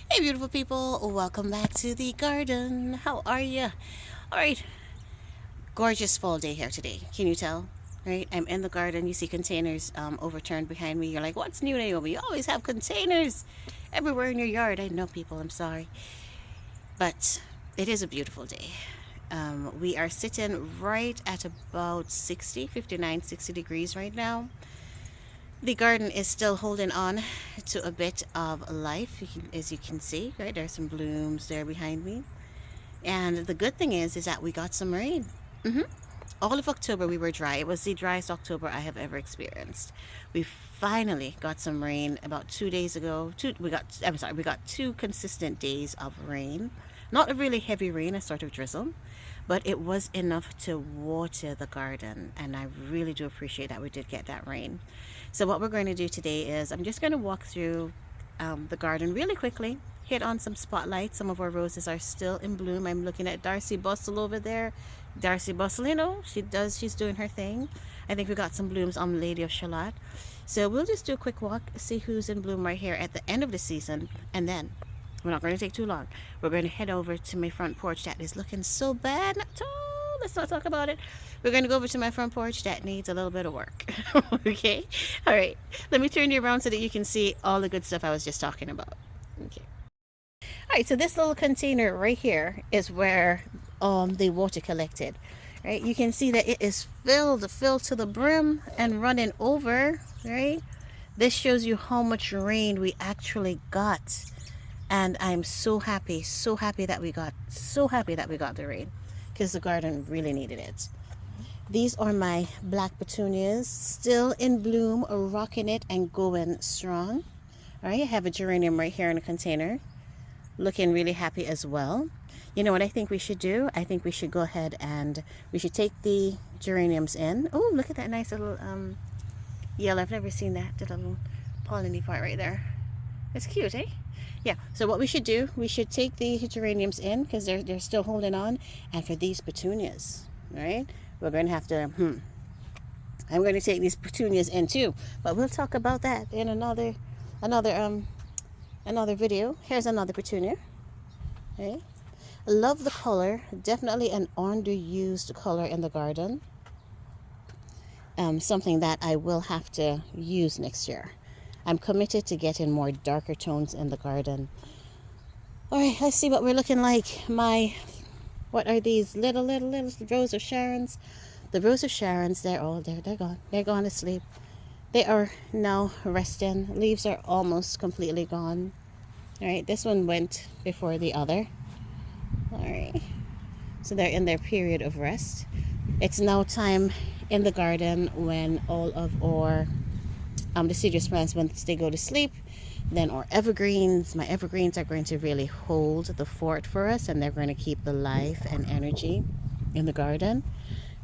Hey, beautiful people, welcome back to the garden. How are you? All right, gorgeous fall day here today. Can you tell? Right, I'm in the garden. You see containers overturned behind me. You're like, what's new, Naomi? You always have containers everywhere in your yard. I know, people, I'm sorry. But it is a beautiful day. We are sitting right at about 60, 59, 60 degrees right now. The garden is still holding on to a bit of life, as you can see, right? There's some blooms there behind me. And the good thing is that we got some rain. hmm All of October we were dry. It was the driest October I have ever experienced. We finally got some rain about 2 days ago. We got 2 consistent days of rain. Not a really heavy rain, a sort of drizzle, but it was enough to water the garden, and I really do appreciate that we did get that rain. So what we're going to do today is I'm just going to walk through the garden really quickly, hit on some spotlights. Some of our roses are still in bloom. I'm looking at Darcy Bustle over there. Darcy Bustle, she's doing her thing. I think we got some blooms on Lady of Shalott. So we'll just do a quick walk, see who's in bloom right here at the end of the season, and then we're not going to take too long. We're going to head over to my front porch that is looking so bad. Let's not talk about it. We're going to go over to my front porch that needs a little bit of work. Okay? All right. Let me turn you around so that you can see all the good stuff I was just talking about. Okay. All right. So this little container right here is where the water collected. Right? You can see that it is filled to the brim and running over. Right? This shows you how much rain we actually got. And I'm so happy that we got the rain, because the garden really needed it. These are my black petunias, still in bloom, rocking it and going strong. All right, I have a geranium right here in a container, looking really happy as well. You know what I think we should do? I think we should go ahead and we should take the geraniums in. Oh, look at that nice little yellow. I've never seen that, the little polleny part right there. It's cute, eh? Yeah, so what we should do, we should take the geraniums in because they're still holding on. And for these petunias, right, we're going to have to, I'm going to take these petunias in too. But we'll talk about that in another video. Here's another petunia. Okay. Love the color. Definitely an underused color in the garden. Something that I will have to use next year. I'm committed to getting more darker tones in the garden. All right, let's see what we're looking like. What are these little Rose of Sharons? The Rose of Sharons, they're gone. They're gone to sleep. They are now resting. Leaves are almost completely gone. All right, this one went before the other. All right, so they're in their period of rest. It's now time in the garden when all of our deciduous plants, once they go to sleep, then our my evergreens are going to really hold the fort for us, and they're going to keep the life and energy in the garden.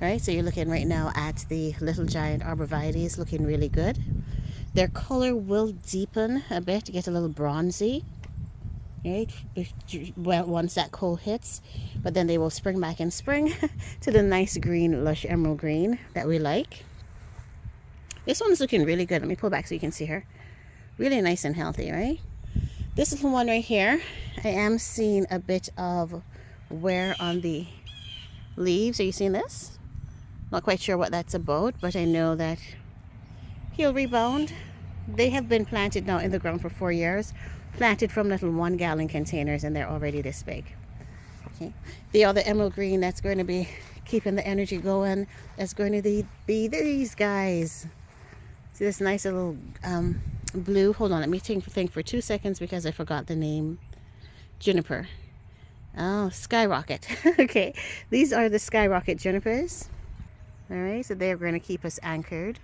Right, so you're looking right now at the little giant arborvitaes, looking really good. Their color will deepen a bit to get a little bronzy, right, well, once that cold hits, but then they will spring back in spring to the nice green, lush emerald green that we like. This one's looking really good. Let me pull back so you can see her. Really nice and healthy, right? This little one right here, I am seeing a bit of wear on the leaves. Are you seeing this? Not quite sure what that's about, but I know that he'll rebound. They have been planted now in the ground for 4 years. Planted from little 1-gallon containers, and they're already this big. Okay. The other emerald green that's going to be keeping the energy going is going to be these guys. See this nice little blue. Hold on, let me think for 2 seconds because I forgot the name. Juniper. Oh, skyrocket. Okay, these are the skyrocket junipers. All right, so they're going to keep us anchored.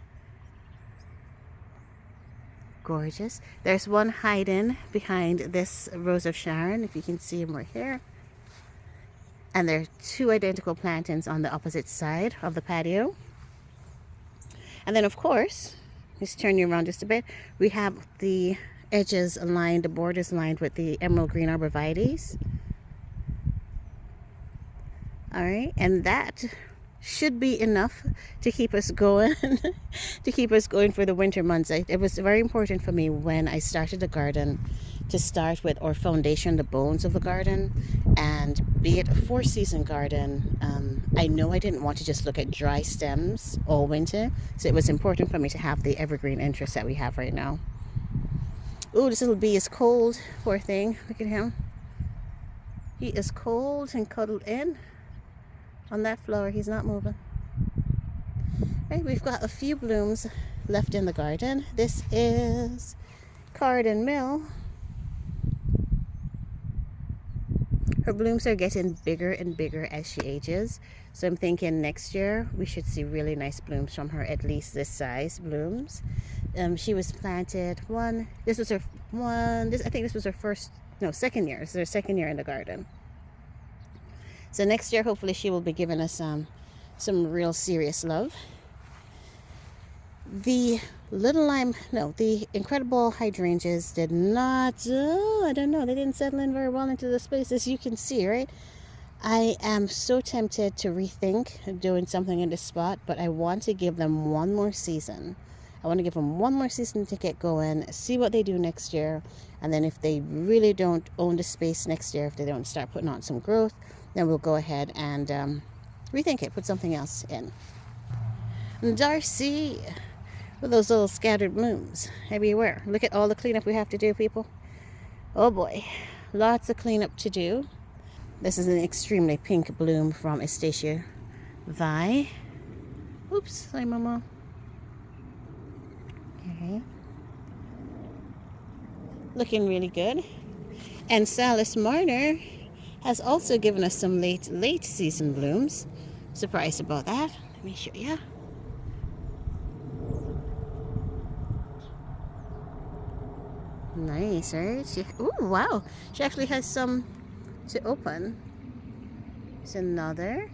Gorgeous. There's one hiding behind this Rose of Sharon, if you can see him right here. And there are 2 identical plantains on the opposite side of the patio. And then, of course, just turn you around just a bit. We have the edges lined, the borders lined with the emerald green arborvitaes. All right, and that should be enough to keep us going, for the winter months. It was very important for me when I started the garden to start with, or foundation, the bones of the garden. And be it a 4-season garden, I know I didn't want to just look at dry stems all winter, so it was important for me to have the evergreen interest that we have right now. Oh, this little bee is cold, poor thing. Look at him. He is cold and cuddled in on that flower. He's not moving. Right, we've got a few blooms left in the garden. This is Cardin Mill. Her blooms are getting bigger and bigger as she ages, so I'm thinking next year we should see really nice blooms from her, at least this size blooms. She was planted I think this was her second year. This is her second year in the garden. So next year, hopefully, she will be giving us some real serious love. The the incredible hydrangeas did not, I don't know, they didn't settle in very well into the space, as you can see, right? I am so tempted to rethink doing something in this spot, but I want to give them one more season. I want to give them one more season to get going, see what they do next year, and then if they really don't own the space next year, if they don't start putting on some growth, then we'll go ahead and rethink it, put something else in. Darcy, with those little scattered blooms everywhere. Look at all the cleanup we have to do, people. Oh boy, lots of cleanup to do. This is an extremely pink bloom from Estacia Vi. Oops, sorry, Mama. Okay. Looking really good. And Salis Marner has also given us some late season blooms. Surprised about that. Let me show you. Nice, right? Oh, wow. She actually has some to open. There's another.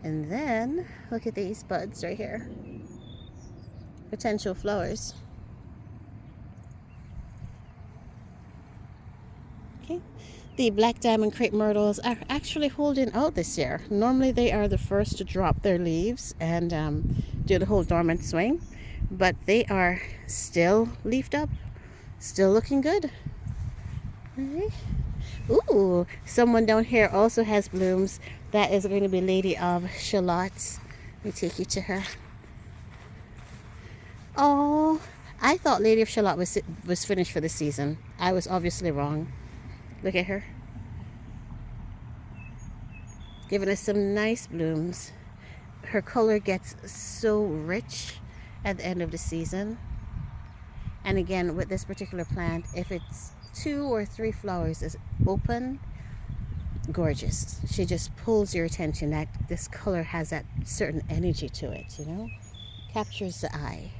And then, look at these buds right here. Potential flowers. Okay. The black diamond crepe myrtles are actually holding out this year. Normally they are the first to drop their leaves and do the whole dormant swing. But they are still leafed up. Still looking good. Okay. Ooh, someone down here also has blooms. That is going to be Lady of Shallots. Let me take you to her. Oh, I thought Lady of Shalott was finished for the season. I was obviously wrong. Look at her. Giving us some nice blooms. Her color gets so rich at the end of the season. And again, with this particular plant, if it's 2 or 3 flowers is open, gorgeous. She just pulls your attention. That this color has that certain energy to it, you know, captures the eye.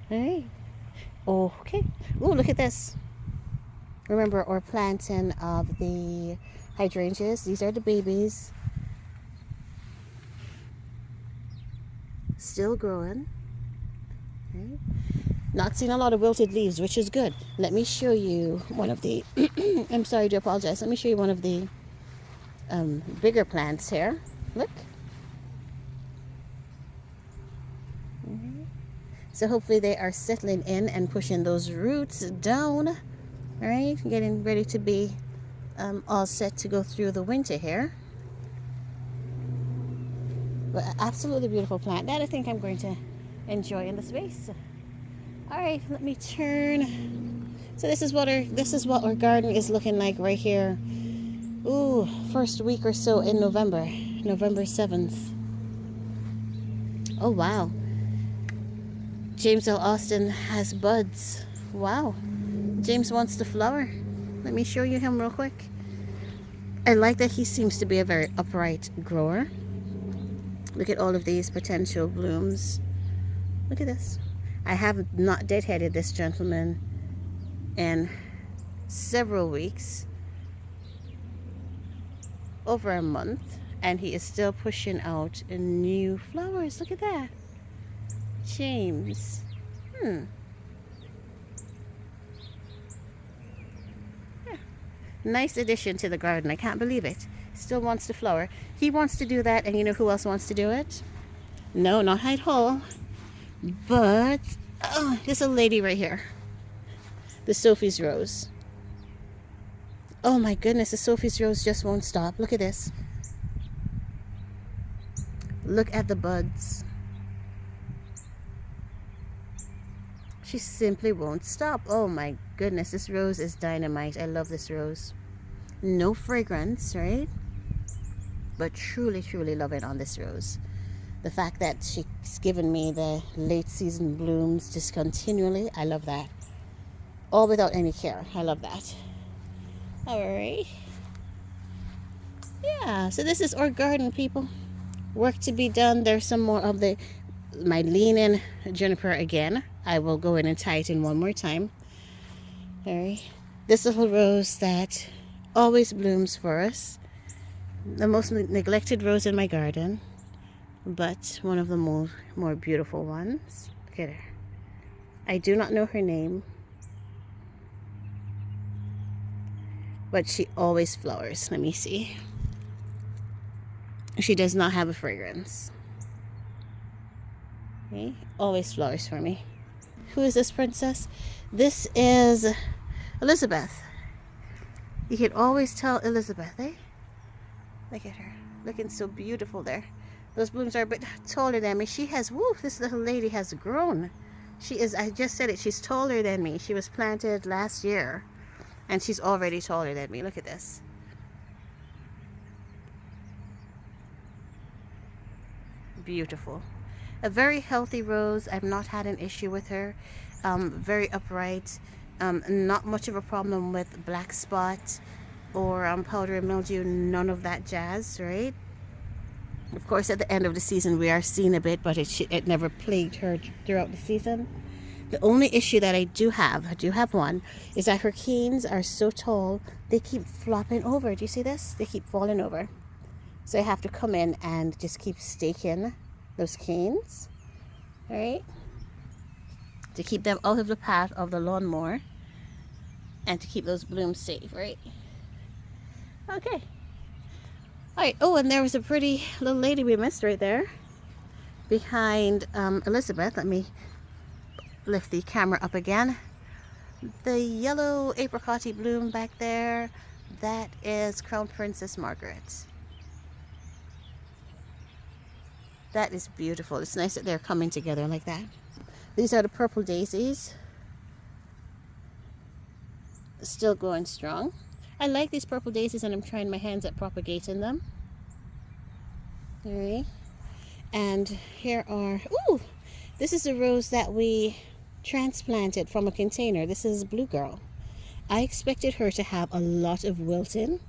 All right. Okay. Oh, look at this. Remember our planting of the hydrangeas. These are the babies. Still growing. Okay. Not seeing a lot of wilted leaves, which is good. Let me show you one of the I'm sorry, I do apologize. Let me show you one of the bigger plants here. Look. So hopefully they are settling in and pushing those roots down. All right, getting ready to be all set to go through the winter here. But absolutely beautiful plant that I think I'm going to enjoy in the space. All right, let me turn. So this is what our garden is looking like right here. Ooh, first week or so in November 7th. Oh wow. James L. Austin has buds. Wow. James wants to flower. Let me show you him real quick. I like that he seems to be a very upright grower. Look at all of these potential blooms. Look at this. I have not deadheaded this gentleman in several weeks, over a month, and he is still pushing out new flowers. Look at that. James. Yeah. Nice addition to the garden. I can't believe it. Still wants to flower. He wants to do that, and you know who else wants to do it? No, not Hyde Hall. But, this is a lady right here. The Sophie's Rose. Oh my goodness, the Sophie's rose just won't stop. Look at this. Look at the buds. She simply won't stop. Oh my goodness, this rose is dynamite. I love this rose. No fragrance, right? But truly, truly love it on this rose. The fact that she's given me the late season blooms just continually, I love that. All without any care. I love that. All right. Yeah, so this is our garden, people. Work to be done. There's some more of my lean-in juniper again. I will go in and tie it in one more time. All right. This little rose that always blooms for us. The most neglected rose in my garden, but one of the more beautiful ones. Look at her. I do not know her name, but she always flowers. Let me see. She does not have a fragrance. Okay, always flowers for me. Who is this princess? This is Elizabeth. You can always tell Elizabeth, eh? Look at her, looking so beautiful there. Those blooms are a bit taller than me. She has, woo, this little lady has grown. She is, I just said it, she's taller than me. She was planted last year, and she's already taller than me. Look at this. Beautiful. A very healthy rose. I've not had an issue with her. Very upright. Not much of a problem with black spot or powdery mildew. None of that jazz, right? Of course, at the end of the season, we are seeing a bit, but it never plagued her throughout the season. The only issue that I do have one, is that her canes are so tall, they keep flopping over. Do you see this? They keep falling over. So I have to come in and just keep staking those canes, all right, to keep them out of the path of the lawnmower and to keep those blooms safe, right? Okay. All right. Oh, and there was a pretty little lady we missed right there behind Elizabeth. Let me lift the camera up again. The yellow apricot-y bloom back there, that is Crown Princess Margaret. That is beautiful. It's nice that they're coming together like that. These are the purple daisies. Still going strong. I like these purple daisies, and I'm trying my hands at propagating them. Alright. And here are, ooh, this is a rose that we transplanted from a container. This is Blue Girl. I expected her to have a lot of wilting.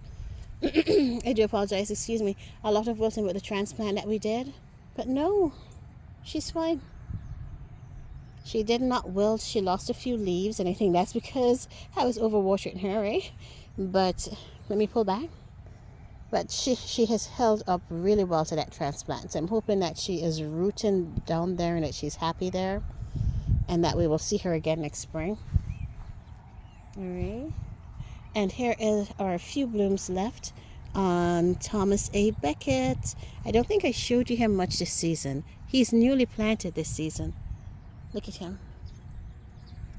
I do apologize, excuse me. A lot of wilting with the transplant that we did. But no, she's fine. She did not wilt. She lost a few leaves, and I think that's because I was overwatering her, right? But let me pull back. But she has held up really well to that transplant. So I'm hoping that she is rooting down there and that she's happy there, and that we will see her again next spring. All right. And here are a few blooms left on Thomas A. Beckett. I don't think I showed you him much this season. He's newly planted this season. Look at him.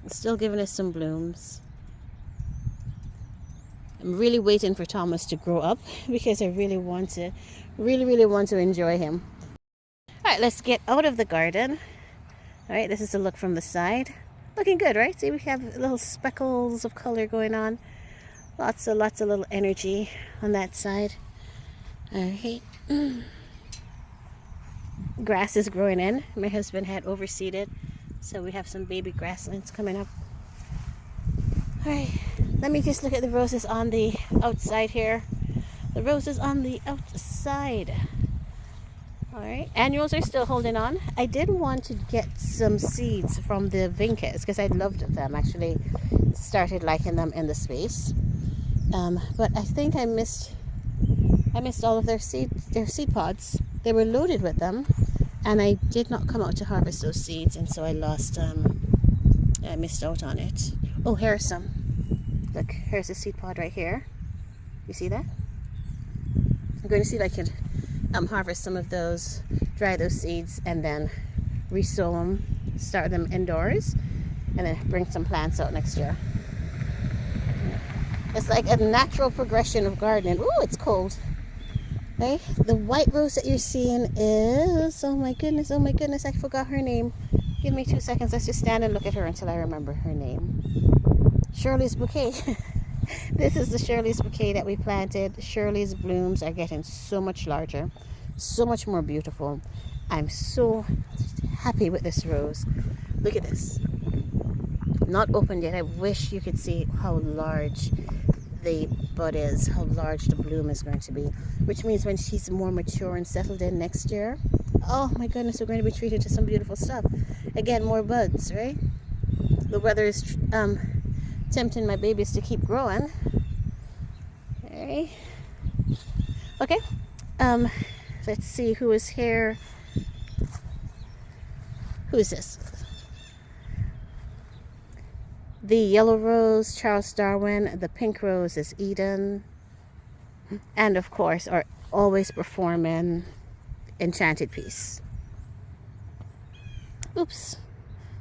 He's still giving us some blooms. I'm really waiting for Thomas to grow up because I really want to enjoy him. All right, let's get out of the garden. All right, this is a look from the side. Looking good, right? See, we have little speckles of color going on. Lots of little energy on that side. All right. Grass is growing in. My husband had overseeded, so we have some baby grasslands coming up. All right. Let me just look at the roses on the outside here. The roses on the outside. All right. Annuals are still holding on. I did want to get some seeds from the vincas because I loved them. Actually, started liking them in the space. But I think I missed all of their seed pods. They were loaded with them, and I did not come out to harvest those seeds, and so I missed out on it. Oh, here's some. Look, here's a seed pod right here. You see that? I'm going to see if I can harvest some of those, dry those seeds, and then resow them, start them indoors, and then bring some plants out next year. It's like a natural progression of gardening. Ooh, it's cold. Right? The white rose that you're seeing is, oh my goodness, I forgot her name. Give me 2 seconds. Let's just stand and look at her until I remember her name. Shirley's bouquet. This is the Shirley's bouquet that we planted. Shirley's blooms are getting so much larger, so much more beautiful. I'm so happy with this rose. Look at this. Not opened yet. I wish you could see how large the bud is, how large the bloom is going to be, which means when she's more mature and settled in next year, oh my goodness, we're going to be treated to some beautiful stuff. Again, more buds, right? The weather is tempting my babies to keep growing. Okay. Let's see who is here. Who is this? The yellow rose, Charles Darwin. The pink rose is Eden. And of course, are always performing Enchanted Peace. Oops.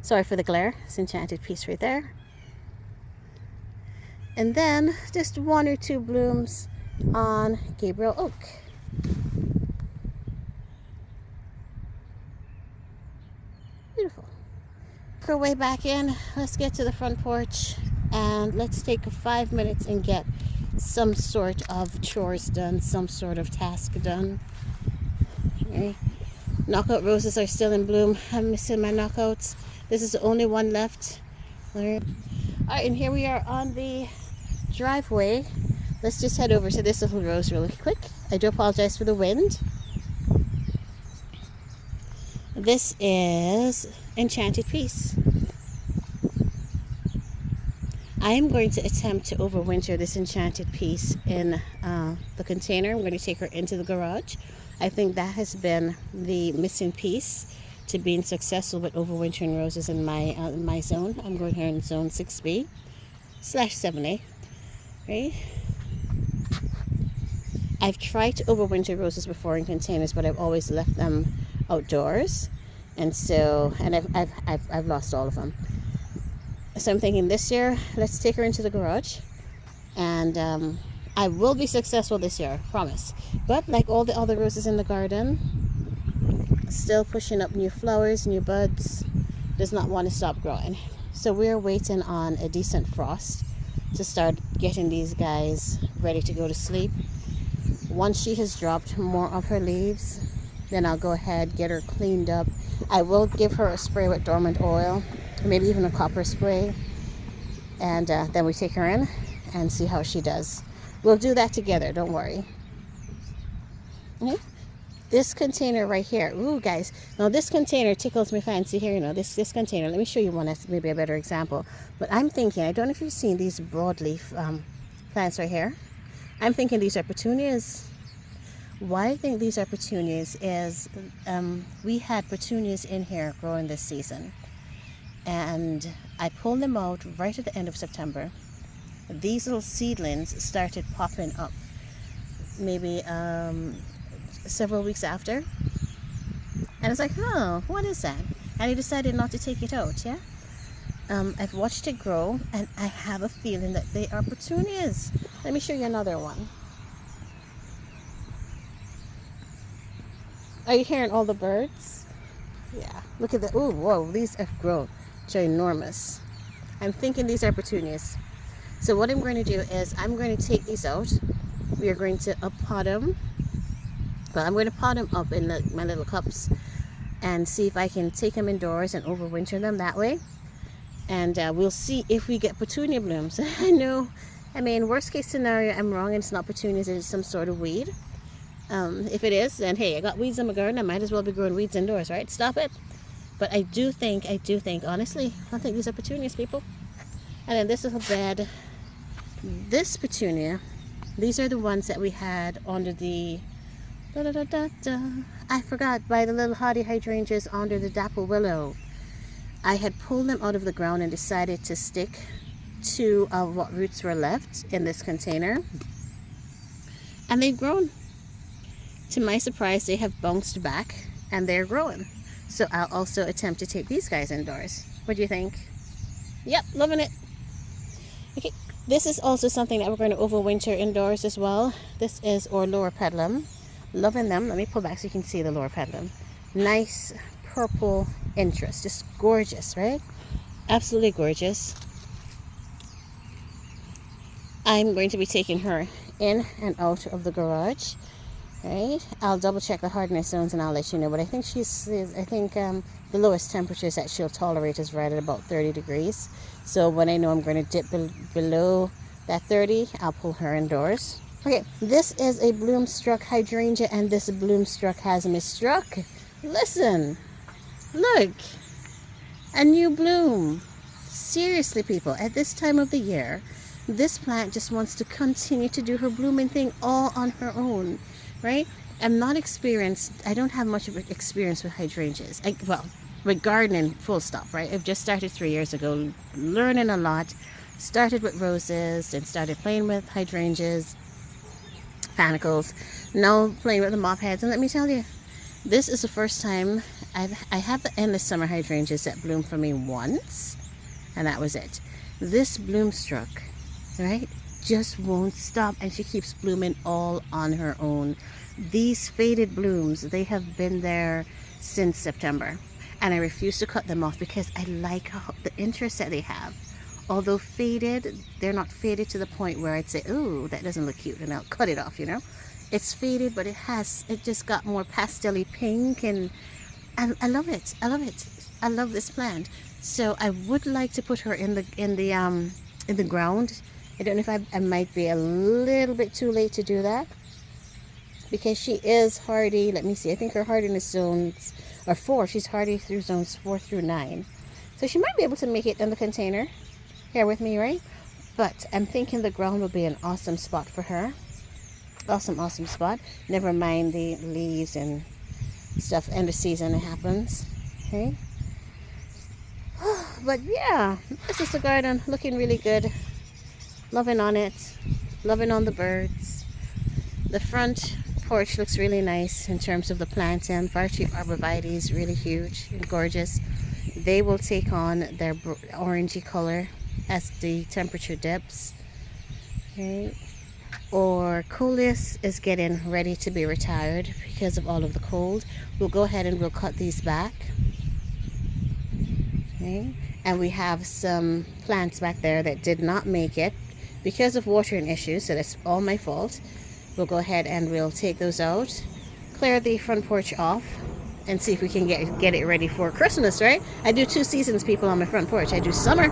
Sorry for the glare. It's Enchanted Peace right there. And then just 1 or 2 blooms on Gabriel Oak. Beautiful. Work our way back in. Let's get to the front porch and let's take 5 minutes and get some sort of chores done, some sort of task done. Okay. Knockout roses are still in bloom. I'm missing my knockouts. This is the only one left. Alright, and here we are on the driveway. Let's just head over to this little rose really quick. I do apologize for the wind. This is Enchanted Peace. I am going to attempt to overwinter this Enchanted Peace in the container. I'm going to take her into the garage. I think that has been the missing piece to being successful with overwintering roses in my zone. I'm going here in zone 6B/7A. Right? I've tried to overwinter roses before in containers, but I've always left them outdoors, and I've lost all of them. So I'm thinking this year, let's take her into the garage, and I will be successful this year, promise. But like all the other roses in the garden, still pushing up new flowers, new buds, does not want to stop growing. So we're waiting on a decent frost to start getting these guys ready to go to sleep. Once she has dropped more of her leaves, then I'll go ahead, get her cleaned up. I will give her a spray with dormant oil, maybe even a copper spray, and then we take her in and see how she does. We'll do that together, don't worry. Okay. This container right here, ooh guys, now this container tickles my fancy here, you know, this container. Let me show you one that's maybe a better example. But I'm thinking, I don't know if you've seen these broadleaf plants right here. I'm thinking these are petunias. Why I think these are petunias is we had petunias in here growing this season, and I pulled them out right at the end of September. These little seedlings started popping up maybe several weeks after, and it's like, oh, what is that? And I decided not to take it out. Yeah, I've watched it grow, and I have a feeling that they are petunias. Let me show you another one. Are you hearing all the birds? Yeah, look at the, oh, whoa, these have grown ginormous. I'm thinking these are petunias. So what I'm going to do is I'm going to take these out. We are going to pot them. Well, I'm going to pot them up in my little cups and see if I can take them indoors and overwinter them that way. And we'll see if we get petunia blooms. I know, I mean, worst case scenario, I'm wrong and it's not petunias, it's some sort of weed. If it is, then hey, I got weeds in my garden, I might as well be growing weeds indoors, right? Stop it. But I do think, honestly, I think these are petunias, people. And then this little bed, this petunia, these are the ones that we had under the, I forgot, by the little hardy hydrangeas under the dapple willow. I had pulled them out of the ground and decided to stick to what roots were left in this container. And they've grown. To my surprise, they have bounced back and they're growing. So I'll also attempt to take these guys indoors. What do you think? Yep, loving it. Okay, This is also something that we're going to overwinter indoors as well. This is our lower pedalum. Loving them. Let me pull back so you can see the lower pedalum. Nice purple interest. Just gorgeous, right? Absolutely gorgeous. I'm going to be taking her in and out of the garage. Right? I'll double check the hardness zones and I'll let you know. But I think the lowest temperatures that she'll tolerate is right at about 30 degrees. So when I know I'm going to dip below that 30, I'll pull her indoors. Okay, this is a bloom-struck hydrangea, and this bloom-struck has mis-struck. Listen, look, a new bloom. Seriously, people, at this time of the year, this plant just wants to continue to do her blooming thing all on her own, right? I'm not experienced. I don't have much of an experience with hydrangeas. With gardening, full stop, right? I've just started 3 years ago, learning a lot. Started with roses, then started playing with hydrangeas, panicles. Now playing with the mop heads. And let me tell you, this is the first time I have the endless summer hydrangeas that bloom for me once, and that was it. This bloom-struck, right, just won't stop, and she keeps blooming all on her own. These faded blooms, they have been there since September, and I refuse to cut them off because I like the interest that they have. Although faded, they're not faded to the point where I'd say, oh, that doesn't look cute, and I'll cut it off, you know. It's faded, but it just got more pastel-y pink, and I love it. I love it. I love this plant. So I would like to put her in the ground. I don't know if I might be a little bit too late to do that, because she is hardy. Let me see. I think her hardiness zones are 4. She's hardy through zones 4 through 9. So she might be able to make it in the container here with me, right? But I'm thinking the ground will be an awesome spot for her. Awesome spot. Never mind the leaves and stuff. End of season, it happens. Okay. But yeah, this is the garden, looking really good. Loving on it. Loving on the birds. The front porch looks really nice in terms of the plants, and Fire Chief arborvitae, really huge and gorgeous. They will take on their orangey color as the temperature dips. Okay. Or Coleus is getting ready to be retired because of all of the cold. We'll go ahead and we'll cut these back. Okay. And we have some plants back there that did not make it because of watering issues, so that's all my fault. We'll go ahead and we'll take those out, clear the front porch off, and see if we can get it ready for Christmas, right? I do 2 seasons, people, on my front porch. I do summer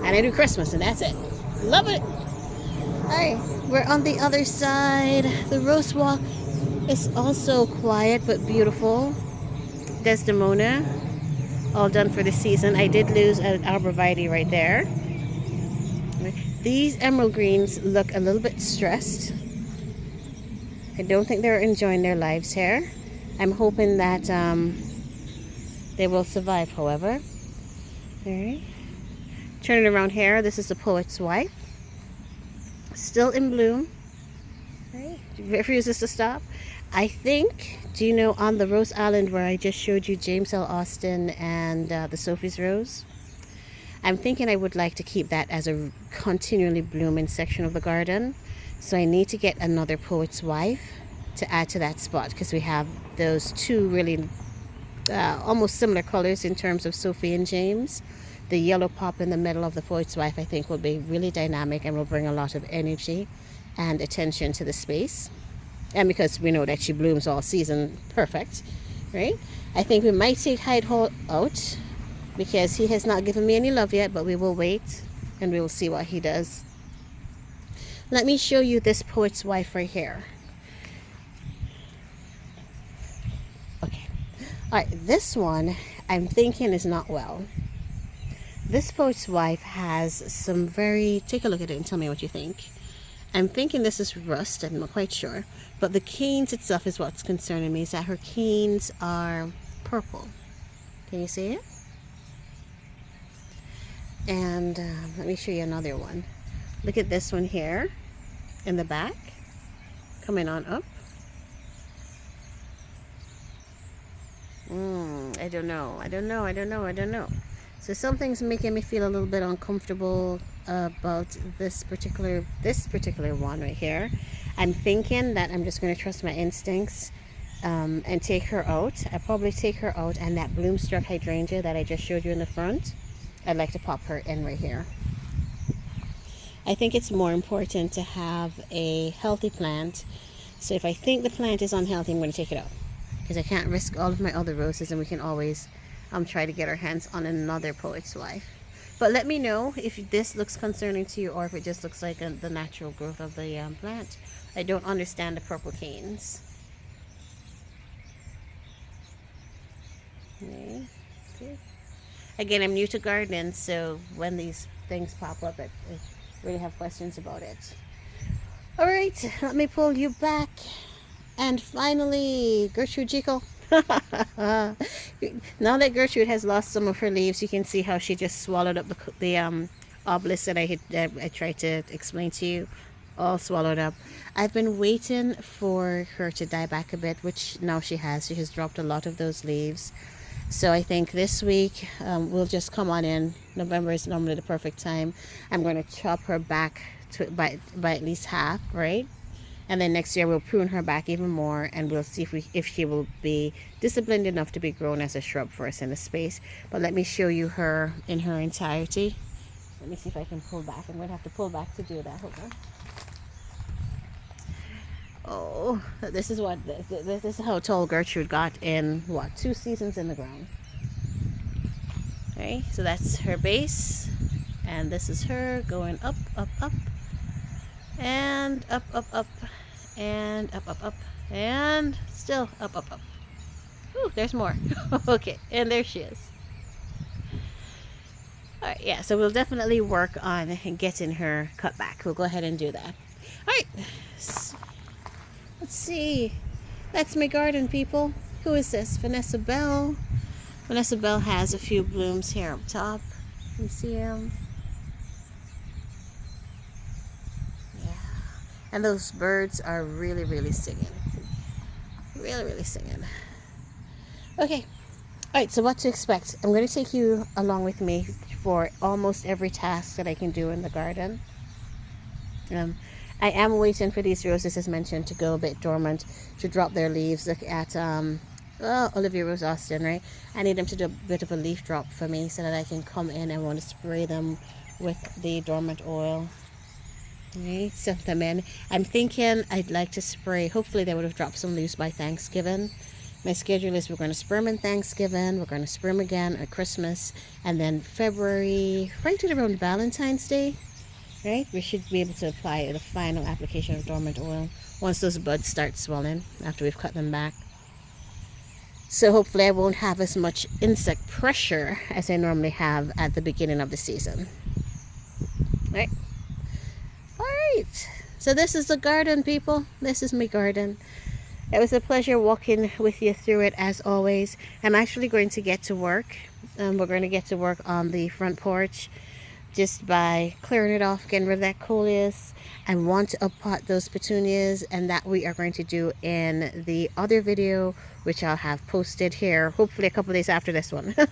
and I do Christmas, and that's it. Love it. All right, we're on the other side. The rose walk is also quiet but beautiful. Desdemona, all done for the season. I did lose an arborvitae right there. These emerald greens look a little bit stressed. I don't think they're enjoying their lives here. I'm hoping that they will survive, however. All right. Turning around here, this is the poet's wife. Still in bloom. Right. Refuses to stop. I think, do you know, on the Rose Island where I just showed you James L. Austin and the Sophie's Rose, I'm thinking I would like to keep that as a continually blooming section of the garden. So I need to get another poet's wife to add to that spot, because we have those 2 really almost similar colors in terms of Sophie and James. The yellow pop in the middle of the poet's wife, I think, will be really dynamic and will bring a lot of energy and attention to the space. And because we know that she blooms all season, perfect, right? I think we might take Hyde Hall out because he has not given me any love yet, but we will wait and we will see what he does. Let me show you this poet's wife right here. Okay. All right, this one I'm thinking is not well. This poet's wife has some take a look at it and tell me what you think. I'm thinking this is rust, I'm not quite sure. But the canes itself is what's concerning me, is that her canes are purple. Can you see it? And let me show you another one. Look at this one here in the back, coming on up. I don't know. So something's making me feel a little bit uncomfortable, about this particular one right here. I'm thinking that I'm just going to trust my instincts and take her out. I probably take her out, and that bloomstruck hydrangea that I just showed you in the front, I'd like to pop her in right here. I think it's more important to have a healthy plant. So if I think the plant is unhealthy, I'm going to take it out, because I can't risk all of my other roses, and we can always try to get our hands on another poet's wife. But let me know if this looks concerning to you, or if it just looks like the natural growth of the plant. I don't understand the purple canes. Okay. Again, I'm new to gardening, so when these things pop up, I really have questions about it. All right, let me pull you back. And finally, Gertrude Jekyll. Now that Gertrude has lost some of her leaves, you can see how she just swallowed up the obelisk that I tried to explain to you. All swallowed up. I've been waiting for her to die back a bit, which now she has. She has dropped a lot of those leaves. So I think this week we'll just come on in. November is normally the perfect time. I'm going to chop her back by at least half, right? And then next year we'll prune her back even more, and we'll see if she will be disciplined enough to be grown as a shrub for us in the space. But let me show you her in her entirety. Let me see if I can pull back. I'm going to have to pull back to do that. Hold on. Oh, this is how tall Gertrude got in, what, 2 seasons in the ground. Okay, so that's her base, and this is her going up, up, up, and up, up, up, and up, up, up, and still up, up, up. Ooh, there's more. Okay, and there she is. All right, yeah, so we'll definitely work on getting her cut back. We'll go ahead and do that. All right. Let's see. That's my garden, people. Who is this? Vanessa Bell. Vanessa Bell has a few blooms here up top. You see them? Yeah. And those birds are really, really singing. Really, really singing. Okay. Alright, so what to expect. I'm going to take you along with me for almost every task that I can do in the garden. I am waiting for these roses, as mentioned, to go a bit dormant, to drop their leaves. Look at Olivia Rose Austin, right? I need them to do a bit of a leaf drop for me so that I can come in and want to spray them with the dormant oil. Okay, set them in. I'm thinking I'd like to spray, hopefully they would have dropped some leaves by Thanksgiving. My schedule is we're going to spray them on Thanksgiving, we're going to spray them again at Christmas, and then February, right to around Valentine's Day. Right, we should be able to apply the final application of dormant oil once those buds start swelling after we've cut them back. So hopefully I won't have as much insect pressure as I normally have at the beginning of the season. Right. All right. So this is the garden, people. This is my garden. It was a pleasure walking with you through it, as always. I'm actually going to get to work. We're going to get to work on the front porch, just by clearing it off, getting rid of that coleus. I want to uppot those petunias, and that we are going to do in the other video, which I'll have posted here, hopefully a couple days after this one. All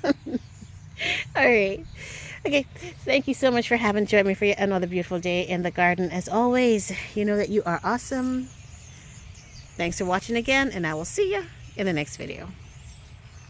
right. Okay, thank you so much for having joined me for yet another beautiful day in the garden. As always, you know that you are awesome. Thanks for watching again, and I will see you in the next video.